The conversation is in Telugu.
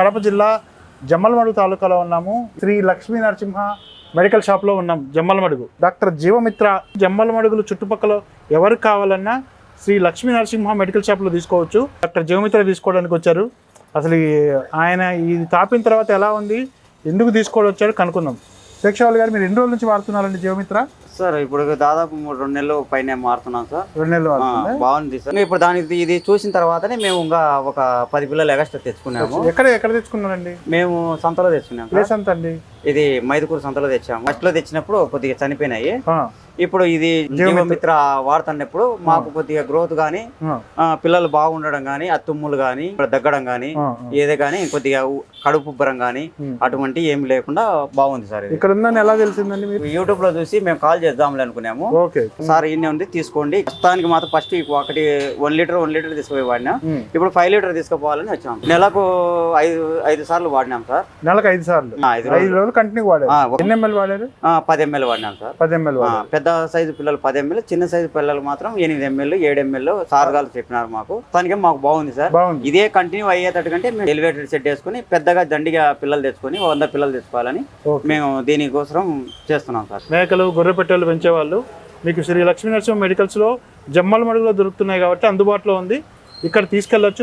కడప జిల్లా జమ్మలమడుగు తాలూకాలో ఉన్నాము. శ్రీ లక్ష్మీ నరసింహ మెడికల్ షాప్లో ఉన్నాం. జమ్మలమడుగు డాక్టర్ జీవమిత్ర. జమ్మలమడుగులు చుట్టుపక్కల ఎవరికి కావాలన్నా శ్రీ లక్ష్మీ నరసింహ మెడికల్ షాప్లో తీసుకోవచ్చు. డాక్టర్ జీవమిత్ర తీసుకోవడానికి వచ్చారు. అసలు ఆయన ఇది తాపిన తర్వాత ఎలా ఉంది, ఎందుకు తీసుకోవడం వచ్చారు కనుక్కుందాం. శేషావళి గారు, మీరు ఎన్ని రోజుల నుంచి వాడుతున్నారండి జీవమిత్ర? సార్ ఇప్పుడు దాదాపు 2 నెలలు పైన మారుతున్నాం సార్. 2 నెలలు బాగుంది సార్. ఇప్పుడు దానికి ఇది చూసిన తర్వాతనే మేము ఇంకా ఒక 10 పిల్లలు ఎక్స్ట్రా తెచ్చుకున్నాము. ఎక్కడ తెచ్చుకున్నారండి? మేము సంతలో తెచ్చుకున్నాము. ప్లేస్ ఎంత అండి? ఇది మైదుకూరు సంతలో తెచ్చాము. ఫస్ట్ లో తెచ్చినప్పుడు కొద్దిగా చనిపోయినాయి. ఇప్పుడు ఇది జీవమిత్ర వాడుతున్నప్పుడు మాకు కొద్దిగా గ్రోత్ గానీ, పిల్లలు బాగుండడం గానీ, తుమ్ములు గానీ, దగ్గడం గానీ, ఏదే గానీ కొద్దిగా కడుపు ఉబ్బరం గానీ అటువంటి ఏమి లేకుండా బాగుంది సార్. ఇక్కడ ఉందని ఎలా తెలిసిందండి? యూట్యూబ్ లో చూసి మేము కాల్ చేద్దాంలే అనుకున్నాము. సార్ ఇన్ని ఉంది తీసుకోండి. ప్రస్తుతానికి మాత్రం ఫస్ట్ ఒకటి 1 లీటర్ తీసుకుపోయి వాడినా. ఇప్పుడు 5 లీటర్ తీసుకుపోవాలని వచ్చాము. నెలకు 5 సార్లు వాడినాం సార్. నెలకు 5 సార్లు 5 రోజులు కంటిన్యూ వాడారు. ఎన్ని ఎంఎల్ వాడారు? 10 ml వాడినాం సార్. 10 ml. పెద్ద సైజు పిల్లలు 10 ml, చిన్న సైజు పిల్లలు మాత్రం 8 ml 7 ml సార్గాలు చెప్పినారు మాకు. దానికి మాకు బాగుంది సార్. ఇదే కంటిన్యూ అయ్యేటట్టు కంటే మేము ఎలివేటెడ్ సెట్ చేసుకుని పెద్దగా దండిగా పిల్లలు తెచ్చుకొని 100 పిల్లలు తెచ్చుకోవాలని మేము దీనికోసం చేస్తున్నాం సార్. మేకలు, గొర్రె పెట్టెలు పెంచేవాళ్ళు మీకు శ్రీ లక్ష్మీ నరసింహ మెడికల్స్ లో జమ్మలమడుగులో దొరుకుతున్నాయి కాబట్టి అందుబాటులో ఉంది. ఇక్కడ తీసుకెళ్లొచ్చు.